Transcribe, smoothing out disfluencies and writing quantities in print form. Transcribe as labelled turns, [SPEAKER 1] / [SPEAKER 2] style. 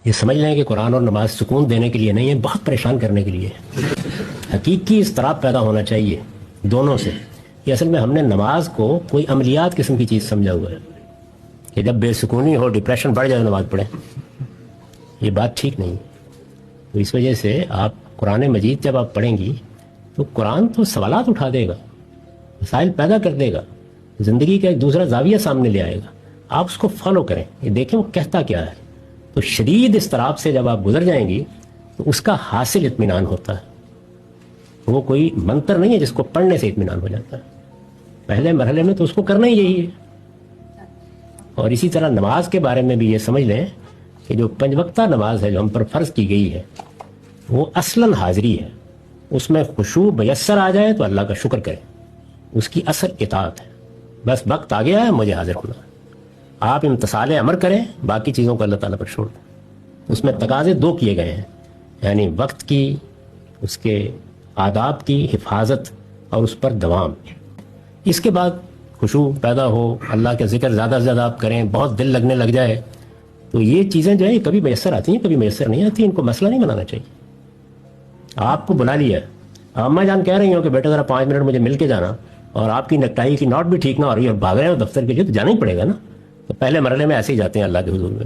[SPEAKER 1] یہ سمجھ لیں کہ قرآن اور نماز سکون دینے کے لیے نہیں ہے، بہت پریشان کرنے کے لیے ہے۔ حقیقی اضطراب پیدا ہونا چاہیے دونوں سے۔ یہ اصل میں ہم نے نماز کو کوئی عملیات قسم کی چیز سمجھا ہوا ہے کہ جب بے سکونی ہو، ڈپریشن بڑھ جائے نماز پڑھیں، یہ بات ٹھیک نہیں۔ تو اس وجہ سے آپ قرآن مجید جب آپ پڑھیں گی تو قرآن تو سوالات اٹھا دے گا، مسائل پیدا کر دے گا، زندگی کا ایک دوسرا زاویہ سامنے لے آئے گا، آپ اس کو فالو کریں، یہ دیکھیں وہ کہتا کیا ہے۔ تو شدید اضطراب سے جب آپ گزر جائیں گی تو اس کا حاصل اطمینان ہوتا ہے، وہ کوئی منتر نہیں ہے جس کو پڑھنے سے اطمینان ہو جاتا ہے، پہلے مرحلے میں تو اس کو کرنا ہی یہی ہے۔ اور اسی طرح نماز کے بارے میں بھی یہ سمجھ لیں کہ جو 5 وقتہ نماز ہے جو ہم پر فرض کی گئی ہے وہ اصلاً حاضری ہے، اس میں خشوع میسر آ جائے تو اللہ کا شکر کریں، اس کی اصل اطاعت ہے۔ بس وقت آ گیا ہے، مجھے حاضر ہونا ہے، آپ امتثال امر کریں، باقی چیزوں کو اللہ تعالیٰ پر چھوڑ دیں۔ اس میں تقاضے 2 کیے گئے ہیں، یعنی وقت کی، اس کے آداب کی حفاظت اور اس پر دوام۔ اس کے بعد خشوع پیدا ہو، اللہ کا ذکر زیادہ سے زیادہ آپ کریں، بہت دل لگنے لگ جائے، تو یہ چیزیں جو ہے کبھی میسر آتی ہیں کبھی میسر نہیں آتی، ان کو مسئلہ نہیں بنانا چاہیے۔ آپ کو بلا لیا، اماں جان کہہ رہی ہوں کہ بیٹا ذرا 5 منٹ مجھے مل کے جانا، اور آپ کی نیکٹائی کی نوٹ بھی ٹھیک نہ ہو رہی ہے اور بھاگ رہے ہو دفتر کے لیے، تو جانا ہی پڑے گا نا۔ تو پہلے مرحلے میں ایسے ہی جاتے ہیں اللہ کے حضور میں۔